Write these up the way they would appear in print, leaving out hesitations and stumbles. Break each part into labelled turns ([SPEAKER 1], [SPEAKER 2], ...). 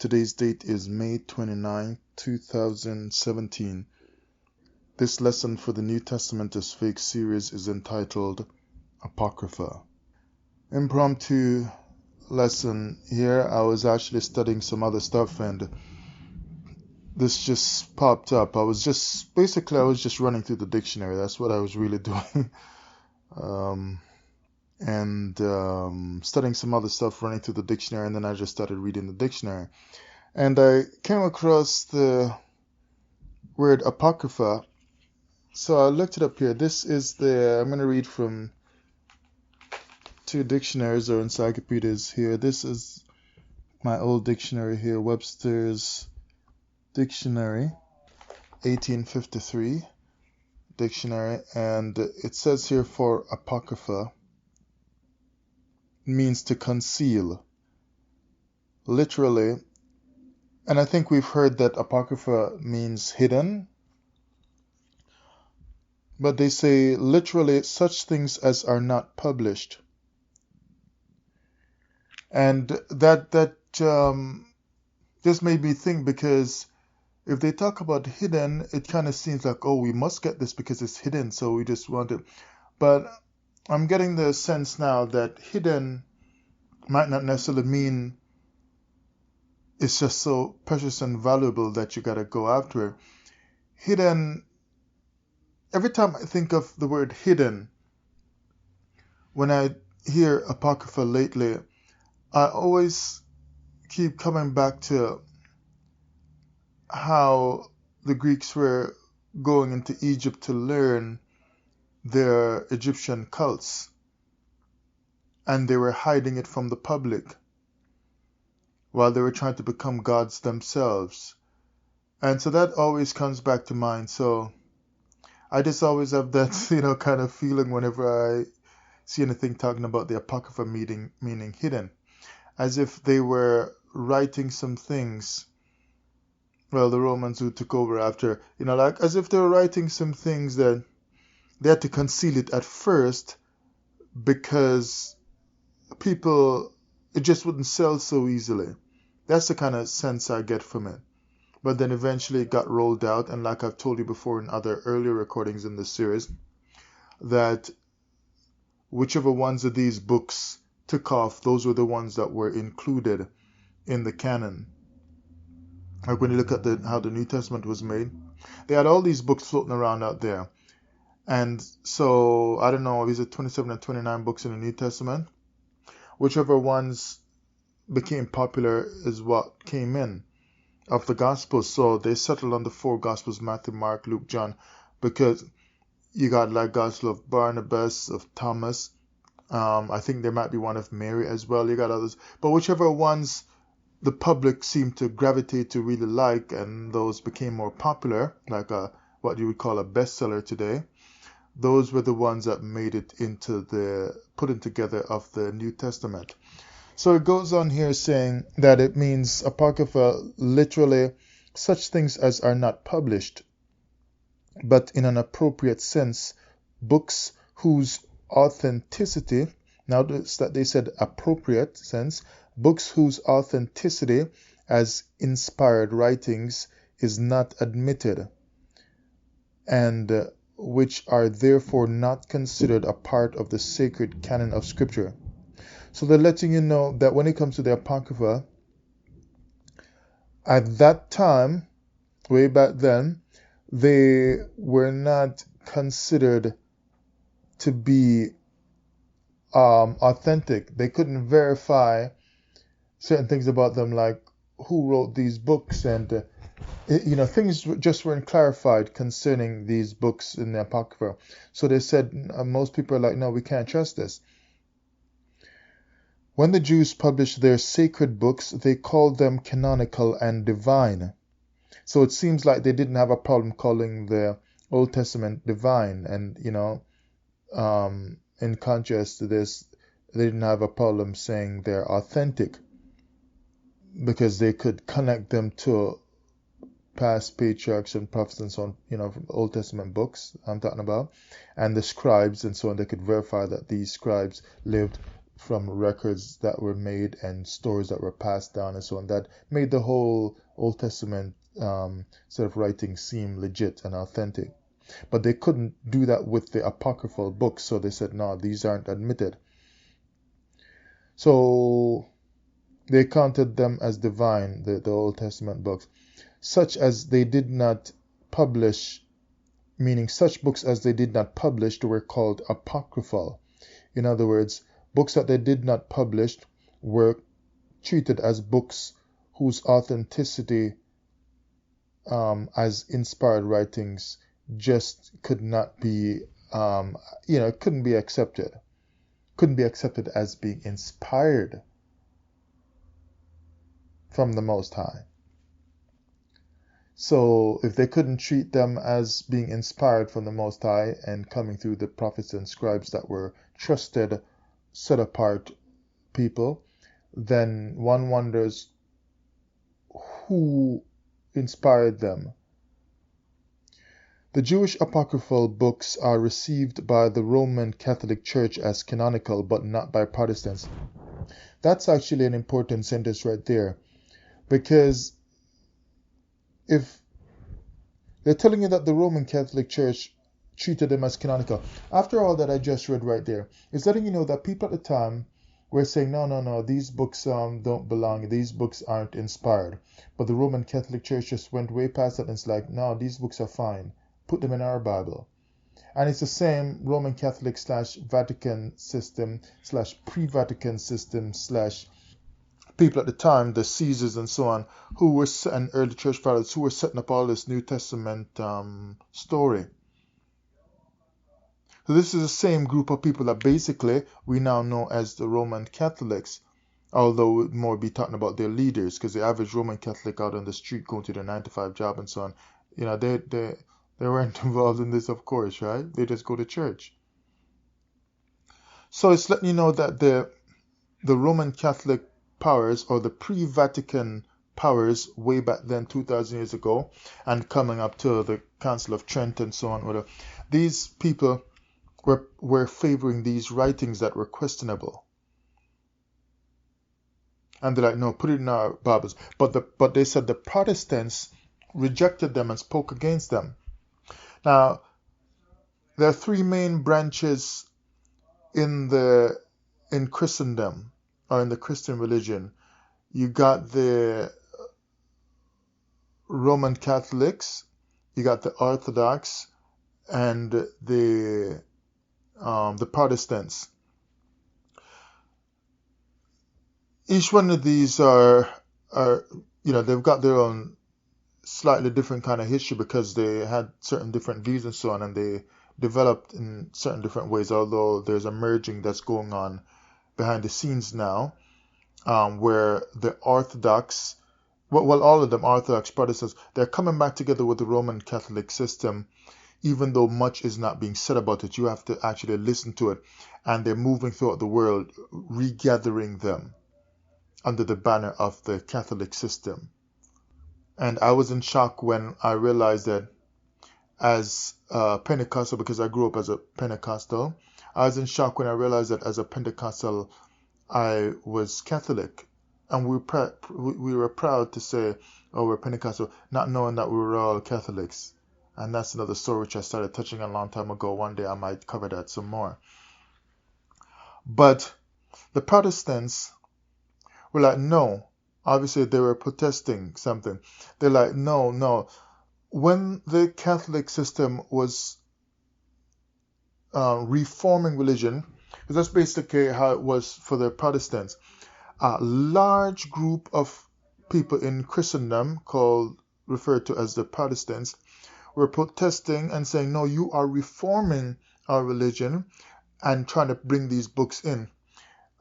[SPEAKER 1] Today's date is May 29, 2017. This lesson for the New Testament is Fake series is entitled Apocrypha. Impromptu lesson here. I was actually studying some other stuff and this just popped up. I was just running through the dictionary. That's what I was really doing. Studying some other stuff, running through the dictionary, and then I just started reading the dictionary. And I came across the word Apocrypha. So I looked it up here. This is I'm going to read from two dictionaries or encyclopedias here. This is my old dictionary here, Webster's Dictionary, 1853 dictionary. And it says here for Apocrypha, means to conceal. Literally, and I think we've heard that Apocrypha means hidden, but they say literally such things as are not published. And that just made me think, because if they talk about hidden, it kind of seems like, oh, we must get this because it's hidden, so we just want it. But I'm getting the sense now that hidden might not necessarily mean it's just so precious and valuable that you gotta go after it. Hidden, every time I think of the word hidden, when I hear Apocrypha lately, I always keep coming back to how the Greeks were going into Egypt to learn their Egyptian cults, and they were hiding it from the public while they were trying to become gods themselves. And so that always comes back to mind. So I just always have that, kind of feeling whenever I see anything talking about the Apocrypha meaning hidden, as if they were writing some things. Well, the Romans who took over after, as if they were writing some things that they had to conceal it at first because it just wouldn't sell so easily. That's the kind of sense I get from it. But then eventually it got rolled out, and like I've told you before in other earlier recordings in this series, that whichever ones of these books took off, those were the ones that were included in the canon. Like when you look at how the New Testament was made, they had all these books floating around out there. And so, I don't know, is it 27 or 29 books in the New Testament? Whichever ones became popular is what came in of the Gospels. So they settled on the four Gospels, Matthew, Mark, Luke, John, because you got like Gospel of Barnabas, of Thomas. I think there might be one of Mary as well. You got others. But whichever ones the public seemed to gravitate to really like, and those became more popular, like what you would call a bestseller today, those were the ones that made it into the putting together of the New Testament. So it goes on here saying that it means Apocrypha, literally such things as are not published, but in an appropriate sense, books whose authenticity, notice that they said appropriate sense, books whose authenticity as inspired writings is not admitted, and which are therefore not considered a part of the sacred canon of Scripture. So they're letting you know that when it comes to the Apocrypha, at that time, way back then, they were not considered to be authentic. They couldn't verify certain things about them, like who wrote these books, and things just weren't clarified concerning these books in the Apocrypha. So they said, most people are like, no, we can't trust this. When the Jews published their sacred books, they called them canonical and divine. So it seems like they didn't have a problem calling the Old Testament divine. And, in contrast to this, they didn't have a problem saying they're authentic, because they could connect them to past patriarchs and prophets and so on, from the Old Testament books I'm talking about, and the scribes and so on. They could verify that these scribes lived from records that were made and stories that were passed down and so on, that made the whole Old Testament set of writings seem legit and authentic. But they couldn't do that with the apocryphal books, so they said, no, these aren't admitted. So they counted them as divine, the Old Testament books, such as they did not publish, meaning such books as they did not publish were called apocryphal. In other words, books that they did not publish were treated as books whose authenticity as inspired writings just could not be, couldn't be accepted. Couldn't be accepted as being inspired from the Most High. So if they couldn't treat them as being inspired from the Most High and coming through the prophets and scribes that were trusted, set apart people, then one wonders who inspired them. The Jewish apocryphal books are received by the Roman Catholic Church as canonical, but not by Protestants. That's actually an important sentence right there, because if they're telling you that the Roman Catholic Church treated them as canonical, after all that I just read right there, it's letting you know that people at the time were saying, no, these books don't belong, these books aren't inspired. But the Roman Catholic Church just went way past that and it's like, no, these books are fine. Put them in our Bible. And it's the same Roman Catholic / Vatican system / pre-Vatican system / people at the time, the Caesars and so on, who were, and early church fathers, who were setting up all this New Testament story. So this is the same group of people that basically we now know as the Roman Catholics, although we'd more be talking about their leaders, because the average Roman Catholic out on the street going to their 9-to-5 job and so on, they weren't involved in this, of course, right? They just go to church. So it's letting you know that the Roman Catholic powers, or the pre-Vatican powers way back then, 2,000 years ago, and coming up to the Council of Trent and so on, whatever, these people were favoring these writings that were questionable. And they're like, no, put it in our Bibles. But they said the Protestants rejected them and spoke against them. Now, there are three main branches in Christendom, or in the Christian religion. You got the Roman Catholics, you got the Orthodox, and the Protestants. Each one of these are they've got their own slightly different kind of history, because they had certain different views and so on, and they developed in certain different ways, although there's a merging that's going on behind the scenes now, where the Orthodox, all of them, Orthodox, Protestants, they're coming back together with the Roman Catholic system. Even though much is not being said about it, you have to actually listen to it, and they're moving throughout the world, regathering them under the banner of the Catholic system. And I was in shock when I realized that as a Pentecostal, because I grew up as a Pentecostal, I was in shock when I realized that as a Pentecostal, I was Catholic. And we were proud to say, oh, we're Pentecostal, not knowing that we were all Catholics. And that's another story which I started touching on a long time ago. One day I might cover that some more. But the Protestants were like, no. Obviously, they were protesting something. They're like, no. When the Catholic system was reforming religion, because that's basically how it was for the Protestants, a large group of people in Christendom, referred to as the Protestants, were protesting and saying, no, you are reforming our religion, and trying to bring these books in,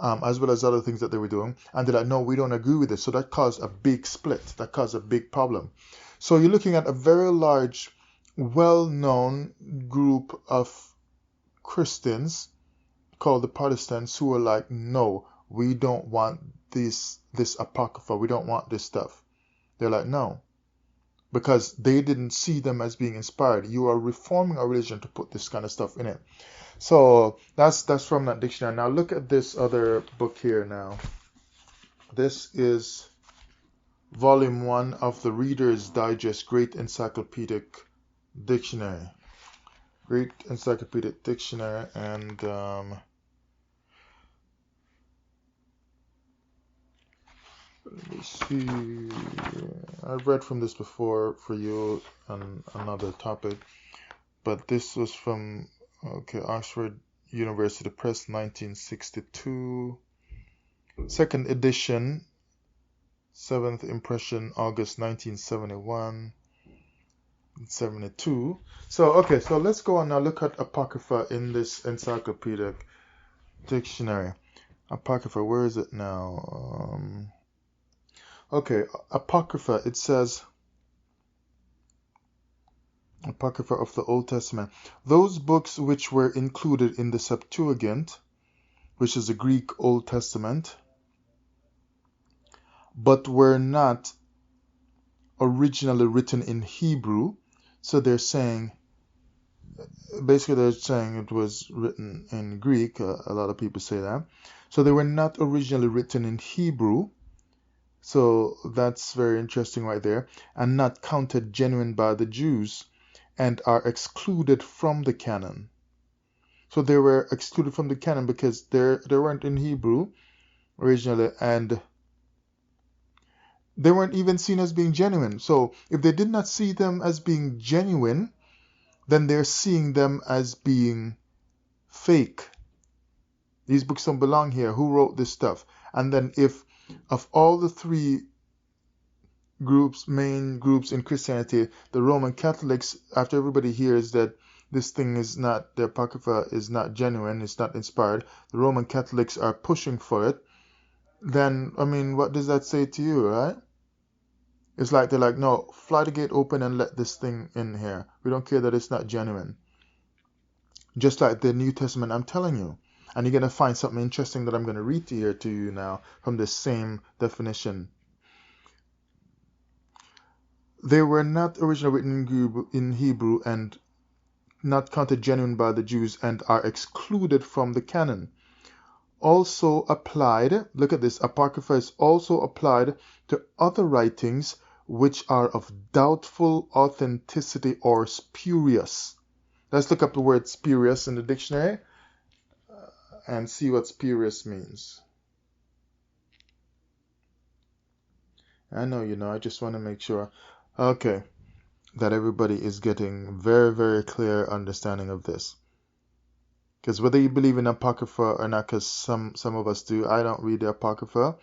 [SPEAKER 1] as well as other things that they were doing. And they're like, no, we don't agree with this. So that caused a big split. That caused a big problem. So you're looking at a very large, well-known group of Christians called the Protestants who are like, no, we don't want this Apocrypha. We don't want this stuff. They're like, no. because they didn't see them as being inspired. You are reforming a religion to put this kind of stuff in it. So that's from that dictionary. Now look at this other book here now. This is volume 1 of the Reader's Digest Great Encyclopedic Dictionary. Great Encyclopedic Dictionary, and let me see. I've read from this before for you on another topic, but this was from Oxford University Press, 1962, second edition, 7th impression, August 1971. 72. So let's go on now. Look at Apocrypha in this encyclopedic dictionary. Apocrypha, where is it now? Apocrypha, it says Apocrypha of the Old Testament. Those books which were included in the Septuagint, which is the Greek Old Testament, but were not originally written in Hebrew. So they're saying, basically they're saying it was written in Greek. A lot of people say that. So they were not originally written in Hebrew. So that's very interesting right there. And not counted genuine by the Jews, and are excluded from the canon. So they were excluded from the canon because they weren't in Hebrew originally, and they weren't even seen as being genuine. So if they did not see them as being genuine, then they're seeing them as being fake. These books don't belong here. Who wrote this stuff? And then if of all the three main groups in Christianity, the Roman Catholics, after everybody hears that this thing is not, the Apocrypha is not genuine, it's not inspired, the Roman Catholics are pushing for it, then, I mean, what does that say to you, right? It's like they're like, no, fly the gate open and let this thing in here. We don't care that it's not genuine. Just like the New Testament, I'm telling you. And you're going to find something interesting that I'm going to read here to you now from the same definition. They were not originally written in Hebrew and not counted genuine by the Jews, and are excluded from the canon. Also applied, look at this, Apocrypha is also applied to other writings which are of doubtful authenticity or spurious. Let's look up the word spurious in the dictionary and see what spurious means. I know you know, I just want to make sure, okay, that everybody is getting very, very clear understanding of this. Because whether you believe in Apocrypha or not, because some of us do, I don't read the Apocrypha.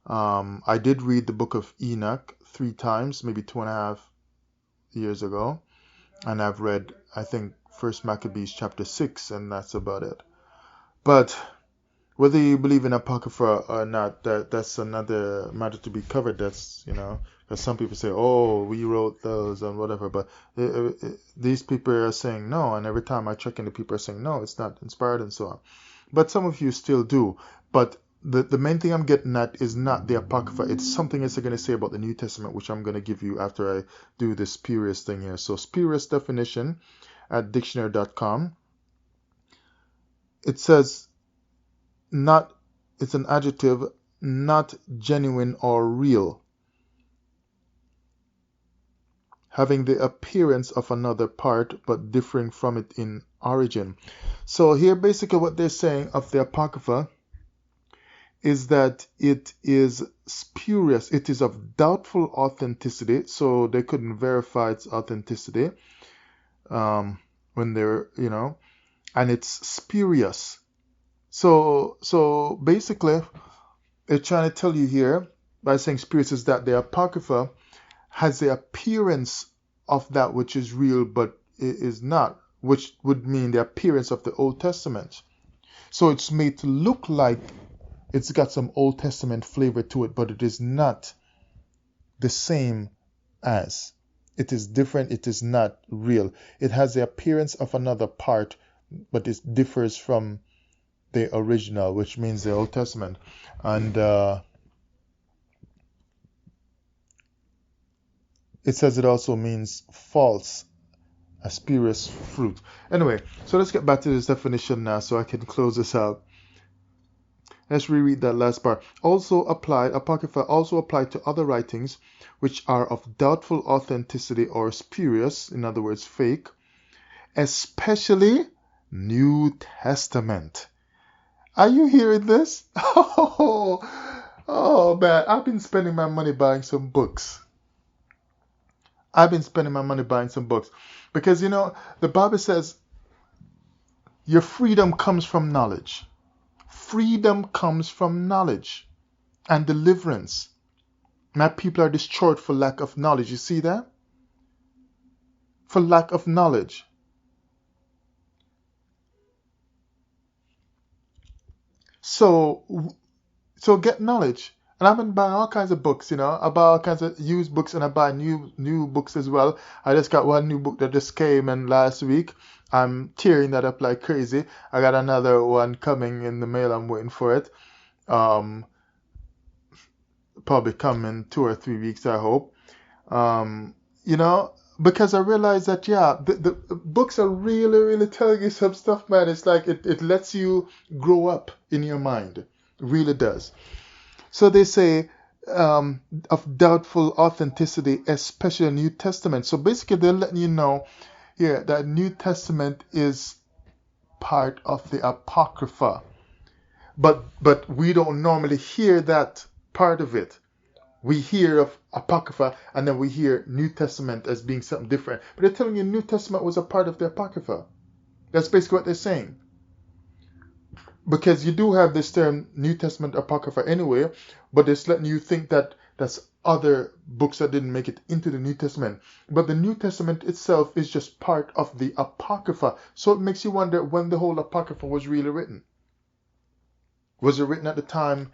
[SPEAKER 1] I did read the book of Enoch 3 times, maybe 2.5 years ago. And I've read, I think, 1 Maccabees chapter 6, and that's about it. But whether you believe in Apocrypha or not, that's another matter to be covered. That's, you know, because some people say, oh, we wrote those and whatever. But these people are saying no. And every time I check in, the people are saying, no, it's not inspired and so on. But some of you still do. But the main thing I'm getting at is not the Apocrypha. It's something else I'm going to say about the New Testament, which I'm going to give you after I do this spurious thing here. So spurious definition at dictionary.com. It says, not, it's an adjective, not genuine or real, having the appearance of another part but differing from it in origin. So here basically what they're saying of the Apocrypha is that it is spurious, it is of doubtful authenticity, so they couldn't verify its authenticity when they're, you know, and it's spurious. So basically, they're trying to tell you here by saying spurious is that the Apocrypha has the appearance of that which is real, but it is not, which would mean the appearance of the Old Testament. So it's made to look like it's got some Old Testament flavor to it, but it is not the same as. It is different. It is not real. It has the appearance of another part, but it differs from the original, which means the Old Testament. And it says it also means false, a spurious fruit. Anyway, so let's get back to this definition now so I can close this out. Let's reread that last part. Apocrypha also applied to other writings which are of doubtful authenticity or spurious, in other words, fake, especially New Testament. Are you hearing this? Oh man, I've been spending my money buying some books. Because, the Bible says your freedom comes from knowledge. Freedom comes from knowledge and deliverance. My people are destroyed for lack of knowledge. You see that? For lack of knowledge. So get knowledge. And I've been buying all kinds of books, I buy all kinds of used books and I buy new books as well. I just got one new book that just came in last week. I'm tearing that up like crazy. I got another one coming in the mail. I'm waiting for it. Probably come in 2 or 3 weeks, I hope. Because I realized that, the books are really, really telling you some stuff, man. It's like it lets you grow up in your mind. It really does. So they say of doubtful authenticity, especially New Testament. So basically they're letting you know here that New Testament is part of the Apocrypha. But we don't normally hear that part of it. We hear of Apocrypha and then we hear New Testament as being something different. But they're telling you New Testament was a part of the Apocrypha. That's basically what they're saying. Because you do have this term New Testament Apocrypha anyway, but it's letting you think that that's other books that didn't make it into the New Testament. But the New Testament itself is just part of the Apocrypha. So it makes you wonder when the whole Apocrypha was really written. Was it written at the time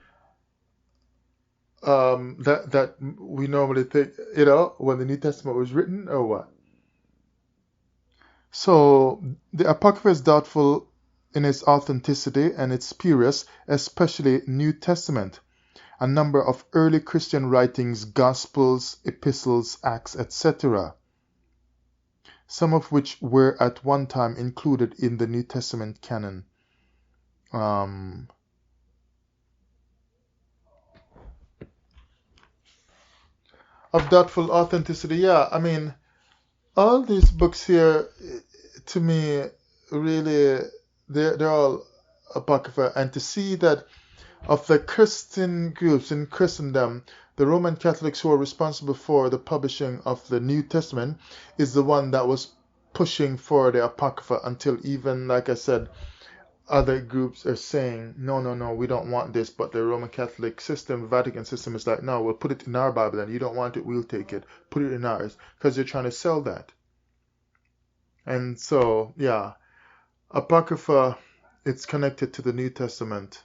[SPEAKER 1] that we normally think, when the New Testament was written, or what? So the Apocrypha is doubtful in its authenticity and its spurious, especially New Testament. A number of early Christian writings, Gospels, Epistles, Acts, etc., some of which were at one time included in the New Testament canon. Of doubtful authenticity, all these books here, to me, really, they're all Apocrypha. And to see that of the Christian groups in Christendom, the Roman Catholics who are responsible for the publishing of the New Testament is the one that was pushing for the Apocrypha until even, like I said, other groups are saying, no, we don't want this. But the Roman Catholic system, Vatican system, is like, no, we'll put it in our Bible, and you don't want it, we'll take it. Put it in ours. Because they're trying to sell that. And so, Apocrypha, it's connected to the New Testament.